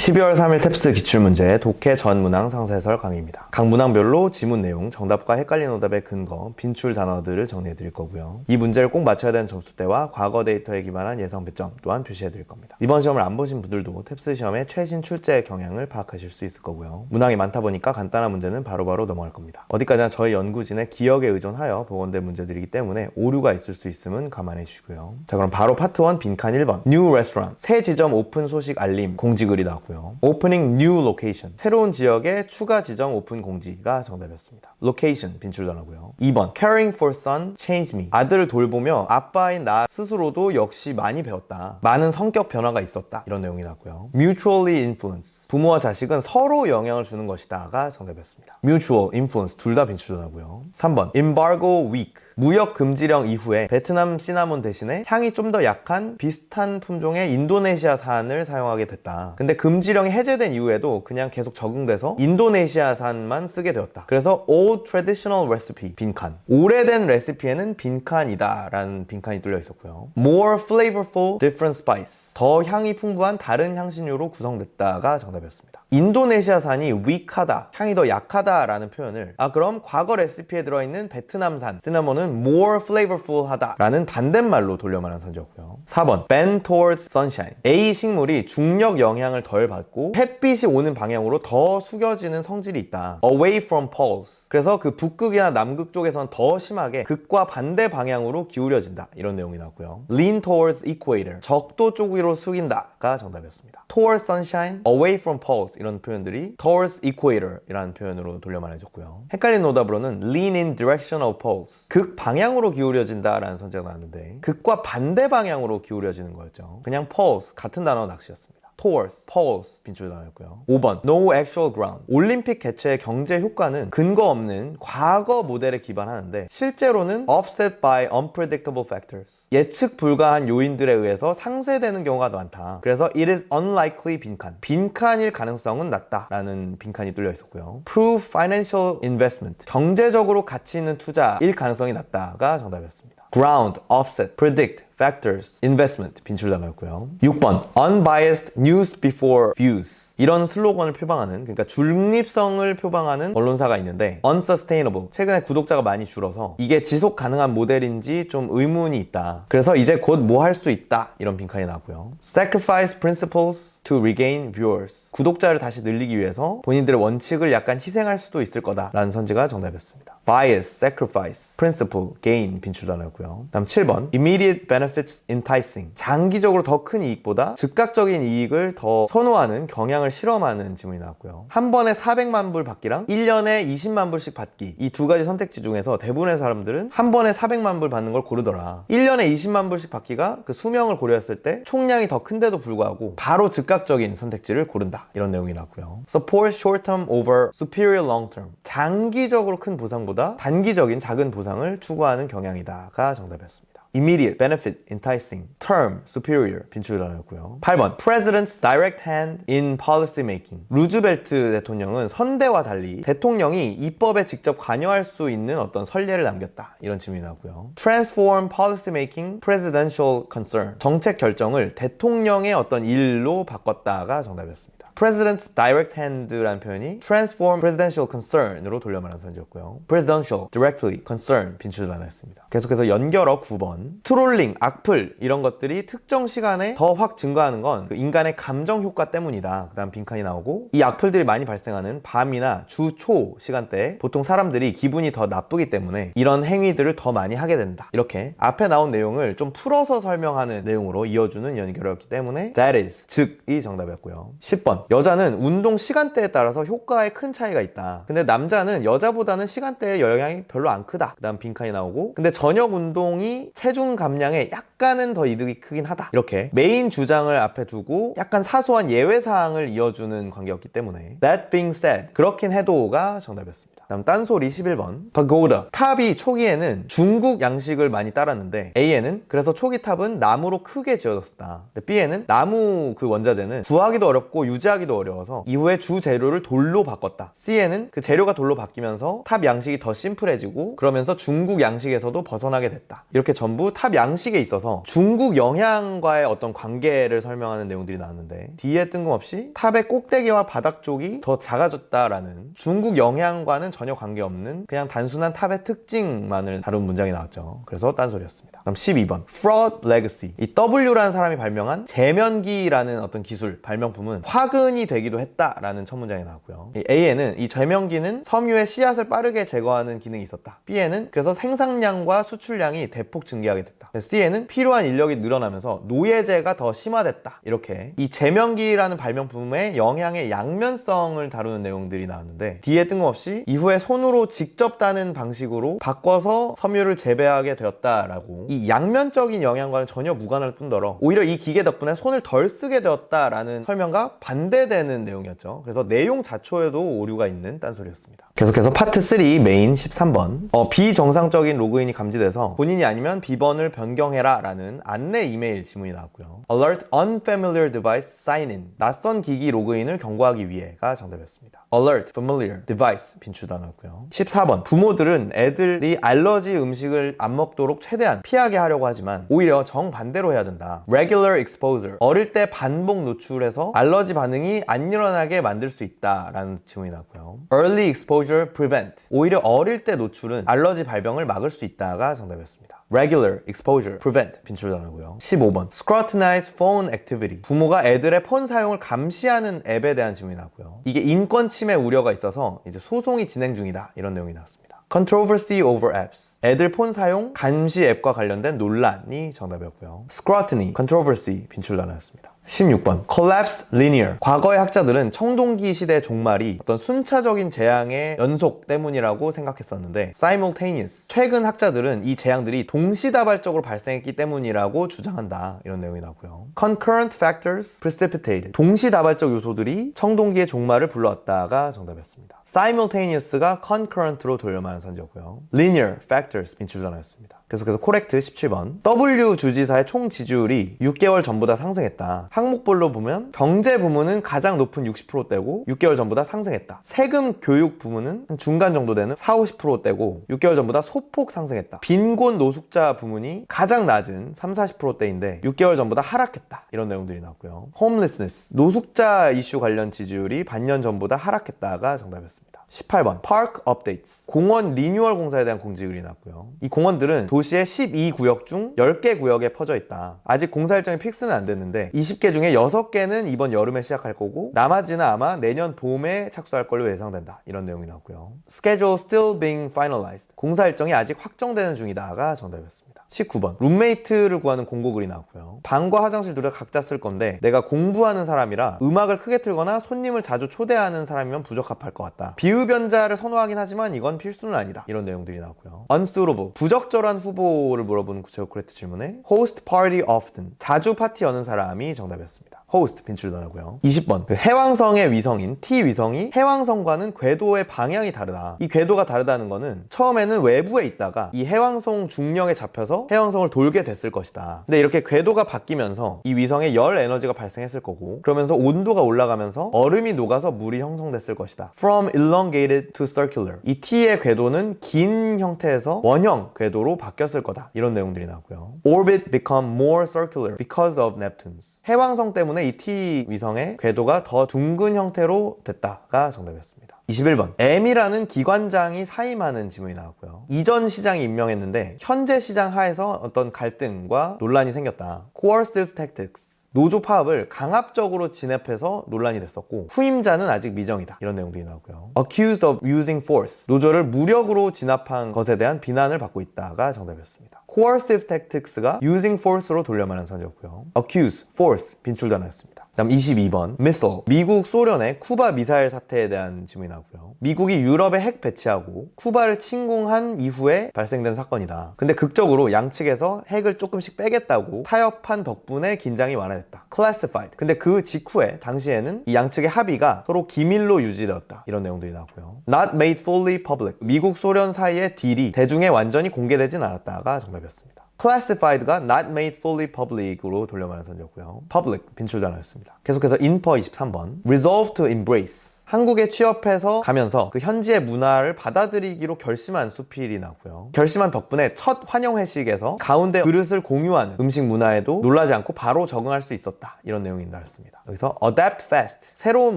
12월 3일 탭스 기출문제 독해 전문항 상세해설 강의입니다. 각 문항별로 지문 내용, 정답과 헷갈린 오답의 근거, 빈출 단어들을 정리해 드릴 거고요. 이 문제를 꼭 맞춰야 되는 점수대와 과거 데이터에 기반한 예상 배점 또한 표시해 드릴 겁니다. 이번 시험을 안 보신 분들도 탭스 시험의 최신 출제 경향을 파악하실 수 있을 거고요. 문항이 많다 보니까 간단한 문제는 바로바로 넘어갈 겁니다. 어디까지나 저희 연구진의 기억에 의존하여 복원된 문제들이기 때문에 오류가 있을 수 있음은 감안해 주시고요. 자, 그럼 바로 파트 1 빈칸 1번 New Restaurant 새 지점 오픈 소식 알림 공지글이 나왔고요. Opening new location 새로운 지역의 추가 지점 오픈 공지가 정답이었습니다. Location 빈출 단어고요. 2번 Caring for son changed me 아들을 돌보며 아빠인 나 스스로도 역시 많이 배웠다. 많은 성격 변화가 있었다. 이런 내용이 나왔고요. Mutually influence 부모와 자식은 서로 영향을 주는 것이다가 정답이었습니다. Mutual influence 둘 다 빈출 단어고요. 3번 Embargo week 무역 금지령 이후에 베트남 시나몬 대신에 향이 좀 더 약한 비슷한 품종의 인도네시아산을 사용하게 됐다. 근데 금지령이 해제된 이후에도 그냥 계속 적용돼서 인도네시아산만 쓰게 되었다. 그래서 old traditional recipe 빈칸 오래된 레시피에는 빈칸이다 라는 빈칸이 뚫려 있었고요. more flavorful different spice 더 향이 풍부한 다른 향신료로 구성됐다가 정답이었습니다. 인도네시아산이 weak하다, 향이 더 약하다 라는 표현을 그럼 과거 레시피에 들어있는 베트남산 시나몬은 more flavorful 하다 라는 반대말로 돌려 말한 선지였고요. 4번 bend towards sunshine A 식물이 중력 영향을 덜 받고 햇빛이 오는 방향으로 더 숙여지는 성질이 있다. away from poles 그래서 그 북극이나 남극 쪽에서는 더 심하게 극과 반대 방향으로 기울여진다 이런 내용이 나왔고요. lean towards equator 적도 쪽으로 숙인다가 정답이었습니다. towards sunshine, away from poles 이런 표현들이 towards equator 이라는 표현으로 돌려 말해줬고요. 헷갈린 오답으로는 lean in direction of poles 극 방향으로 기울여진다 라는 선지가 나왔는데 극과 반대 방향으로 기울여지는 거였죠. 그냥 poles 같은 단어 낚시였습니다. towards, poles 빈출 단어였고요. 5번 no actual ground 올림픽 개최의 경제 효과는 근거 없는 과거 모델에 기반하는데 실제로는 offset by unpredictable factors 예측 불가한 요인들에 의해서 상쇄되는 경우가 많다. 그래서 it is unlikely 빈칸일 가능성은 낮다 라는 빈칸이 뚫려 있었고요. prove financial investment 경제적으로 가치 있는 투자일 가능성이 낮다가 정답이었습니다. ground, offset, predict, factors, investment 빈출 단어였고요. 6번 unbiased news before views 이런 슬로건을 표방하는 그러니까 중립성을 표방하는 언론사가 있는데 unsustainable 최근에 구독자가 많이 줄어서 이게 지속 가능한 모델인지 좀 의문이 있다. 그래서 이제 곧 뭐 할 수 있다 이런 빈칸이 나왔고요. sacrifice principles to regain viewers 구독자를 다시 늘리기 위해서 본인들의 원칙을 약간 희생할 수도 있을 거다 라는 선지가 정답이었습니다. bias, sacrifice, principle, gain 빈출 단어였고요. 다음 7번 immediate benefits enticing 장기적으로 더 큰 이익보다 즉각적인 이익을 더 선호하는 경향을 실험하는 지문이 나왔고요. 한 번에 400만 불 받기랑 1년에 20만 불씩 받기 이 두 가지 선택지 중에서 대부분의 사람들은 한 번에 400만 불 받는 걸 고르더라. 1년에 20만 불씩 받기가 그 수명을 고려했을 때 총량이 더 큰데도 불구하고 바로 즉각적인 선택지를 고른다 이런 내용이 나왔고요. support short-term over superior long-term 장기적으로 큰 보상보다 단기적인 작은 보상을 추구하는 경향이다가 정답이었습니다. immediate, benefit, enticing, term, superior 빈출 단어였고요. 8번 President's direct hand in policy making 루즈벨트 대통령은 선대와 달리 대통령이 입법에 직접 관여할 수 있는 어떤 선례를 남겼다 이런 질문이 나왔고요. transform policy making presidential concern 정책 결정을 대통령의 어떤 일로 바꿨다가 정답이었습니다. President's direct hand라는 표현이 transform presidential concern으로 돌려 말한 선지였고요. presidential, directly, concern 빈출 단어였습니다. 계속해서 연결어 9번 트롤링, 악플 이런 것들이 특정 시간에 더 확 증가하는 건 그 인간의 감정 효과 때문이다. 그 다음 빈칸이 나오고 이 악플들이 많이 발생하는 밤이나 주 초 시간대에 보통 사람들이 기분이 더 나쁘기 때문에 이런 행위들을 더 많이 하게 된다. 이렇게 앞에 나온 내용을 좀 풀어서 설명하는 내용으로 이어주는 연결어였기 때문에 that is, 즉이 정답이었고요. 10번 여자는 운동 시간대에 따라서 효과에 큰 차이가 있다. 근데 남자는 여자보다는 시간대의 영향이 별로 안 크다. 그 다음 빈칸이 나오고 근데 저녁 운동이 체중 감량에 약간은 더 이득이 크긴 하다. 이렇게 메인 주장을 앞에 두고 약간 사소한 예외사항을 이어주는 관계였기 때문에 that being said 그렇긴 해도가 정답이었습니다. 다음 딴소리 11번. pagoda. 탑이 초기에는 중국 양식을 많이 따랐는데 A에는 그래서 초기 탑은 나무로 크게 지어졌다. B에는 나무 그 원자재는 구하기도 어렵고 유지하기도 어려워서 이후에 주 재료를 돌로 바꿨다. C에는 그 재료가 돌로 바뀌면서 탑 양식이 더 심플해지고 그러면서 중국 양식에서도 벗어나게 됐다. 이렇게 전부 탑 양식에 있어서 중국 영향과의 어떤 관계를 설명하는 내용들이 나왔는데 D에 뜬금없이 탑의 꼭대기와 바닥 쪽이 더 작아졌다라는 중국 영향과는 전혀 관계없는 그냥 단순한 탑의 특징만을 다룬 문장이 나왔죠. 그래서 딴소리였습니다. 그럼 12번 Fraud Legacy. 이 W라는 사람이 발명한 제면기라는 어떤 기술, 발명품은 화근이 되기도 했다라는 첫 문장이 나왔고요. A에는 이 제면기는 섬유의 씨앗을 빠르게 제거하는 기능이 있었다. B에는 그래서 생산량과 수출량이 대폭 증가하게 됐다. C에는 필요한 인력이 늘어나면서 노예제가 더 심화됐다. 이렇게 이 제면기라는 발명품의 영향의 양면성을 다루는 내용들이 나왔는데 D에 뜬금없이 이후에 손으로 직접 따는 방식으로 바꿔서 섬유를 재배하게 되었다라고 이 양면적인 영향과는 전혀 무관할 뿐더러 오히려 이 기계 덕분에 손을 덜 쓰게 되었다라는 설명과 반대되는 내용이었죠. 그래서 내용 자초에도 오류가 있는 딴소리였습니다. 계속해서 파트 3 메인 13번. 비정상적인 로그인이 감지돼서 본인이 아니면 비번을 변경해라 라는 안내 이메일 지문이 나왔고요. Alert unfamiliar device sign in. 낯선 기기 로그인을 경고하기 위해가 정답이었습니다. Alert, familiar, device 빈출 단어였고요. 14번. 부모들은 애들이 알러지 음식을 안 먹도록 최대한 피하게 하려고 하지만 오히려 정반대로 해야 된다. Regular exposure. 어릴 때 반복 노출해서 알러지 반응이 안 일어나게 만들 수 있다라는 질문이 나왔고요. Early exposure prevent. 오히려 어릴 때 노출은 알러지 발병을 막을 수 있다가 정답이었습니다. Regular exposure prevent 빈출 단어고요. 15번. Scrutinize phone activity. 부모가 애들의 폰 사용을 감시하는 앱에 대한 질문이 나왔고요. 이게 인권 침해 우려가 있어서 이제 소송이 진행 중이다. 이런 내용이 나왔습니다. Controversy over apps. 애들 폰 사용 감시 앱과 관련된 논란이 정답이었고요. Scrutiny, controversy 빈출 단어였습니다. 16번 Collapse linear. 과거의 학자들은 청동기 시대 종말이 어떤 순차적인 재앙의 연속 때문이라고 생각했었는데 simultaneous. 최근 학자들은 이 재앙들이 동시다발적으로 발생했기 때문이라고 주장한다. 이런 내용이 나오고요. Concurrent factors precipitated. 동시다발적 요소들이 청동기의 종말을 불러왔다가 정답이었습니다. simultaneous가 concurrent로 돌려말하는 선지였고요. linear factors 빈출 단어였습니다. 계속해서 코렉트 17번. W 주지사의 총 지지율이 6개월 전보다 상승했다. 항목별로 보면 경제 부문은 가장 높은 60%대고 6개월 전보다 상승했다. 세금 교육 부문은 중간 정도 되는 40-50%대고 6개월 전보다 소폭 상승했다. 빈곤 노숙자 부문이 가장 낮은 30-40%대인데 6개월 전보다 하락했다. 이런 내용들이 나왔고요. homelessness. 노숙자 이슈 관련 지지율이 반년 전보다 하락했다가 정답이었습니다. 18번 Park Updates. 공원 리뉴얼 공사에 대한 공지글이 났고요. 이 공원들은 도시의 12구역 중 10개 구역에 퍼져 있다. 아직 공사 일정이 픽스는 안 됐는데 20개 중에 6개는 이번 여름에 시작할 거고 나머지는 아마 내년 봄에 착수할 걸로 예상된다. 이런 내용이 나왔고요. Schedule still being finalized. 공사 일정이 아직 확정되는 중이다가 정답이었습니다. 19번 룸메이트를 구하는 공고글이 나왔고요. 방과 화장실 둘 다 각자 쓸 건데 내가 공부하는 사람이라 음악을 크게 틀거나 손님을 자주 초대하는 사람이면 부적합할 것 같다. 비흡연자를 선호하긴 하지만 이건 필수는 아니다. 이런 내용들이 나왔고요. unsuitable 부적절한 후보를 물어보는 구체적 코렉트 질문에 host party often 자주 파티 여는 사람이 정답이었습니다. host 빈출 단어고요. 20번 해왕성의 위성인 T위성이 해왕성과는 궤도의 방향이 다르다. 이 궤도가 다르다는 거는 처음에는 외부에 있다가 이 해왕성 중력에 잡혀서 해왕성을 돌게 됐을 것이다. 근데 이렇게 궤도가 바뀌면서 이 위성에 열 에너지가 발생했을 거고 그러면서 온도가 올라가면서 얼음이 녹아서 물이 형성됐을 것이다. From elongated to circular. 이 T의 궤도는 긴 형태에서 원형 궤도로 바뀌었을 거다. 이런 내용들이 나왔고요. Orbit become more circular because of Neptune's. 해왕성 때문에 이 T 위성의 궤도가 더 둥근 형태로 됐다가 정답이었습니다. 21번 M이라는 기관장이 사임하는 지문이 나왔고요. 이전 시장이 임명했는데 현재 시장 하에서 어떤 갈등과 논란이 생겼다. Coercive tactics. 노조 파업을 강압적으로 진압해서 논란이 됐었고 후임자는 아직 미정이다. 이런 내용들이 나오고요. Accused of using force. 노조를 무력으로 진압한 것에 대한 비난을 받고 있다가 정답이었습니다. Coercive tactics가 using force로 돌려말하는 선지였고요. Accuse, force 빈출 단어였습니다. 다음 22번 missile. 미국 소련의 쿠바 미사일 사태에 대한 질문이 나오고요. 미국이 유럽에 핵 배치하고 쿠바를 침공한 이후에 발생된 사건이다. 근데 극적으로 양측에서 핵을 조금씩 빼겠다고 타협한 덕분에 긴장이 완화됐다. classified. 근데 그 직후에 당시에는 이 양측의 합의가 서로 기밀로 유지되었다. 이런 내용들이 나오고요. not made fully public. 미국 소련 사이의 딜이 대중에 완전히 공개되진 않았다가 정답이었습니다. classified가 not made fully public으로 돌려말한 선지였고요. public 빈출 단어였습니다. 계속해서 인퍼 23번 resolve to embrace. 한국에 취업해서 가면서 그 현지의 문화를 받아들이기로 결심한 수필이 나고요. 결심한 덕분에 첫 환영 회식에서 가운데 그릇을 공유하는 음식 문화에도 놀라지 않고 바로 적응할 수 있었다. 이런 내용이 나왔습니다. 여기서 adapt fast. 새로운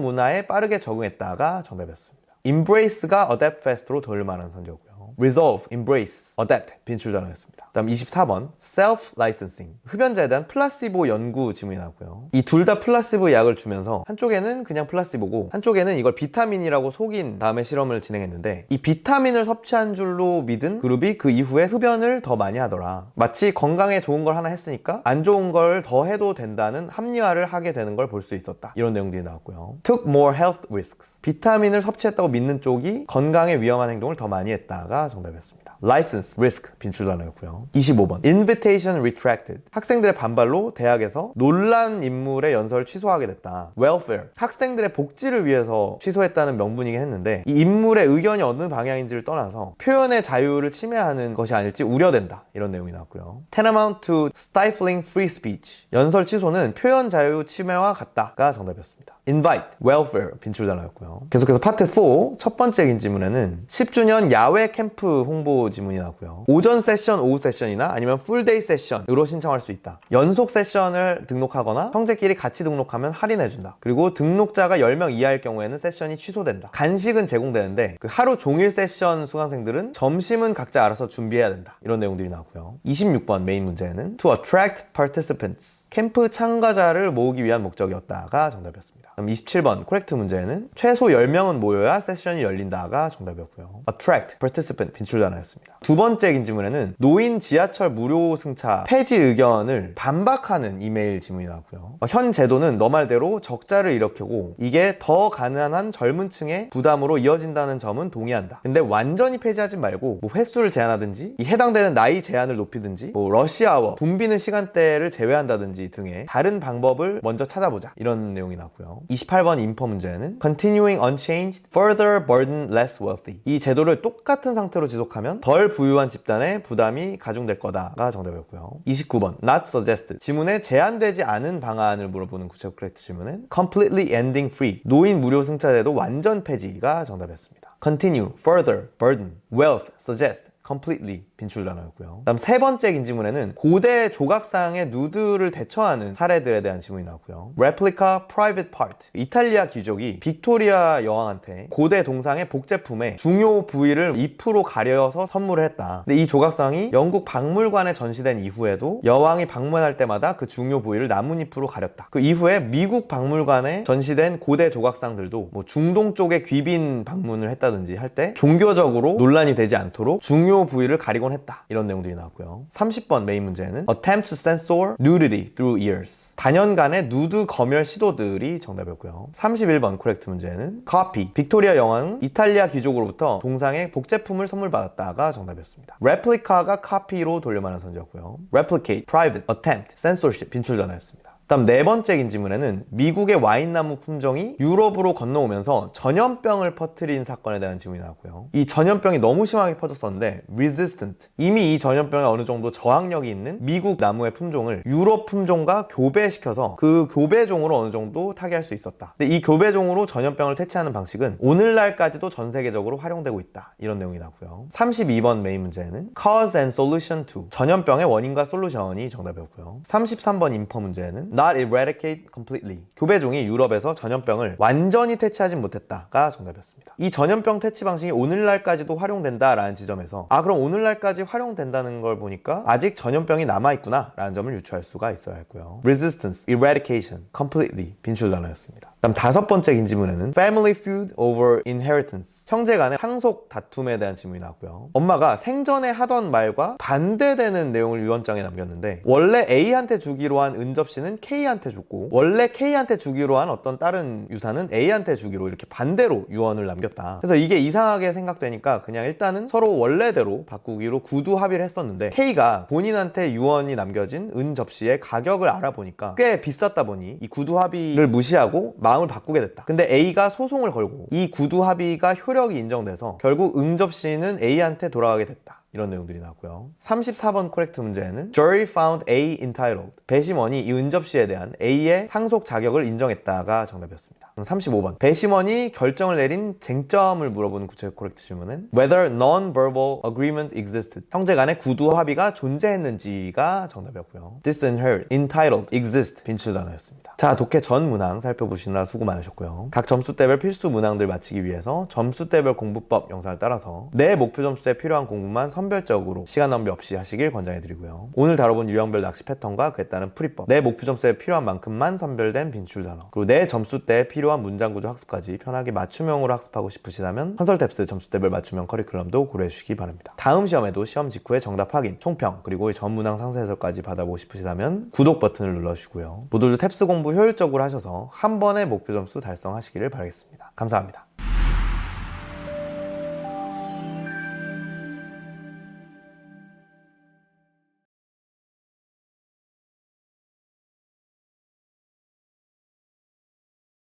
문화에 빠르게 적응했다가 정답이었습니다. embrace가 adapt fast로 돌만한 선지였고요. resolve, embrace, adapt 빈출 단어였습니다. 다음 24번 self-licensing. 흡연자에 대한 플라시보 연구 지문이 나왔고요. 이 둘 다 플라시보 약을 주면서 한쪽에는 그냥 플라시보고 한쪽에는 이걸 비타민이라고 속인 다음에 실험을 진행했는데 이 비타민을 섭취한 줄로 믿은 그룹이 그 이후에 흡연을 더 많이 하더라. 마치 건강에 좋은 걸 하나 했으니까 안 좋은 걸 더 해도 된다는 합리화를 하게 되는 걸 볼 수 있었다. 이런 내용들이 나왔고요. took more health risks. 비타민을 섭취했다고 믿는 쪽이 건강에 위험한 행동을 더 많이 했다가 정답이었습니다. license, risk 빈출 단어였고요. 25번 invitation retracted. 학생들의 반발로 대학에서 논란 인물의 연설을 취소하게 됐다. welfare. 학생들의 복지를 위해서 취소했다는 명분이긴 했는데 이 인물의 의견이 어느 방향인지를 떠나서 표현의 자유를 침해하는 것이 아닐지 우려된다. 이런 내용이 나왔고요. tantamount to stifling free speech. 연설 취소는 표현 자유 침해와 같다가 정답이었습니다. invite, welfare 빈출 단어였고요. 계속해서 파트 4 첫 번째 질문에는 10주년 야외 캠프 홍보 지문이 나왔고요. 오전 세션, 오후 세션이나 아니면 풀데이 세션으로 신청할 수 있다. 연속 세션을 등록하거나 형제끼리 같이 등록하면 할인해준다. 그리고 등록자가 10명 이하일 경우에는 세션이 취소된다. 간식은 제공되는데 그 하루 종일 세션 수강생들은 점심은 각자 알아서 준비해야 된다. 이런 내용들이 나왔고요. 26번 메인 문제는 to attract participants. 캠프 참가자를 모으기 위한 목적이었다가 정답이었습니다. 그럼 27번 코렉트 문제는 최소 10명은 모여야 세션이 열린다가 정답이었고요. attract, participant 빈출 단어였습니다. 두 번째 질문에는 노인 지하철 무료 승차 폐지 의견을 반박하는 이메일 질문이 나왔고요. 현 제도는 너 말대로 적자를 일으키고 이게 더 가난한 젊은 층의 부담으로 이어진다는 점은 동의한다. 근데 완전히 폐지하지 말고 뭐 횟수를 제한하든지 이 해당되는 나이 제한을 높이든지 뭐 러시아워, 붐비는 시간대를 제외한다든지 등의 다른 방법을 먼저 찾아보자. 이런 내용이 나왔고요. 28번 인퍼 문제는 continuing unchanged, further burden less wealthy. 이 제도를 똑같은 상태로 지속하면 덜 부유한 집단의 부담이 가중될 거다가 정답이었고요. 29번 not suggest. 지문에 제한되지 않은 방안을 물어보는 구체적 코렉트 질문은 completely ending free. 노인 무료 승차제도 완전 폐지가 정답이었습니다. continue, further, burden, wealth, suggest, completely 빈출 단어였고요. 다음 세 번째 질문에는 고대 조각상의 누드를 대처하는 사례들에 대한 질문이 나왔고요. replica private part. 이탈리아 귀족이 빅토리아 여왕한테 고대 동상의 복제품의 중요 부위를 잎으로 가려서 선물을 했다. 근데 이 조각상이 영국 박물관에 전시된 이후에도 여왕이 방문할 때마다 그 중요 부위를 나뭇잎으로 가렸다. 그 이후에 미국 박물관에 전시된 고대 조각상들도 뭐 중동 쪽에 귀빈 방문을 했다든지 할 때 종교적으로 논란이 되지 않도록 중요 부위를 가리곤 했다. 이런 내용들이 나왔고요. 30번 메인 문제는 attempt to censor nudity through years. 단연간의 누드 검열 시도들이 정답이었고요. 31번 코렉트 문제는 copy. 빅토리아 여왕은 이탈리아 귀족으로부터 동상의 복제품을 선물 받았다가 정답이었습니다. replica가 copy로 돌려말한 선지였고요. replicate, private, attempt, censorship 빈출 단어였습니다. 다음 네 번째 질문에는 미국의 와인나무 품종이 유럽으로 건너오면서 전염병을 퍼뜨린 사건에 대한 질문이 나왔고요. 이 전염병이 너무 심하게 퍼졌었는데 resistant. 이미 이 전염병에 어느 정도 저항력이 있는 미국 나무의 품종을 유럽 품종과 교배시켜서 그 교배종으로 어느 정도 타개할 수 있었다. 근데 이 교배종으로 전염병을 퇴치하는 방식은 오늘날까지도 전 세계적으로 활용되고 있다. 이런 내용이 나왔고요. 32번 메인 문제는 cause and solution to. 전염병의 원인과 솔루션이 정답이었고요. 33번 인퍼 문제는 not eradicate completely. 교배종이 유럽에서 전염병을 완전히 퇴치하진 못했다가 정답이었습니다. 이 전염병 퇴치 방식이 오늘날까지도 활용된다라는 지점에서 그럼 오늘날까지 활용된다는 걸 보니까 아직 전염병이 남아있구나 라는 점을 유추할 수가 있어야 했고요. resistance, eradication, completely 빈출 단어였습니다. 다음 5번째 긴 지문에는 Family feud over inheritance. 형제 간의 상속 다툼에 대한 질문이 나왔고요. 엄마가 생전에 하던 말과 반대되는 내용을 유언장에 남겼는데 원래 A한테 주기로 한 은접시는 K한테 줬고 원래 K한테 주기로 한 어떤 다른 유산은 A한테 주기로 이렇게 반대로 유언을 남겼다. 그래서 이게 이상하게 생각되니까 그냥 일단은 서로 원래대로 바꾸기로 구두 합의를 했었는데 K가 본인한테 유언이 남겨진 은접시의 가격을 알아보니까 꽤 비쌌다 보니 이 구두 합의를 무시하고 마음을 바꾸게 됐다. 근데 A가 소송을 걸고 이 구두 합의가 효력이 인정돼서 결국 응접시는 A한테 돌아가게 됐다. 이런 내용들이 나왔고요. 34번 코렉트 문제에는 Jury found A entitled. 배심원이 이 은접시에 대한 A의 상속 자격을 인정했다가 정답이었습니다. 35번 배심원이 결정을 내린 쟁점을 물어보는 구체적 코렉트 질문은 Whether non-verbal agreement existed. 형제 간의 구두 합의가 존재했는지가 정답이었고요. Disinherit, entitled, exist 빈출 단어였습니다. 자, 독해 전 문항 살펴보시느라 수고 많으셨고요. 각 점수대별 필수 문항들 마치기 위해서 점수대별 공부법 영상을 따라서 내 목표 점수에 필요한 공부만 선별적으로 시간 낭비 없이 하시길 권장해드리고요. 오늘 다뤄본 유형별 낚시 패턴과 그에 따른 풀이법, 내 목표 점수에 필요한 만큼만 선별된 빈출 단어, 그리고 내 점수대에 필요한 문장 구조 학습까지 편하게 맞춤형으로 학습하고 싶으시다면 컨설탭스 점수대별 맞춤형 커리큘럼도 고려해주시기 바랍니다. 다음 시험에도 시험 직후에 정답 확인, 총평, 그리고 전 문항 상세 해설까지 받아보고 싶으시다면 구독 버튼을 눌러주시고요. 모두들 탭스 공부 효율적으로 하셔서 한 번에 목표 점수 달성하시기를 바라겠습니다. 감사합니다.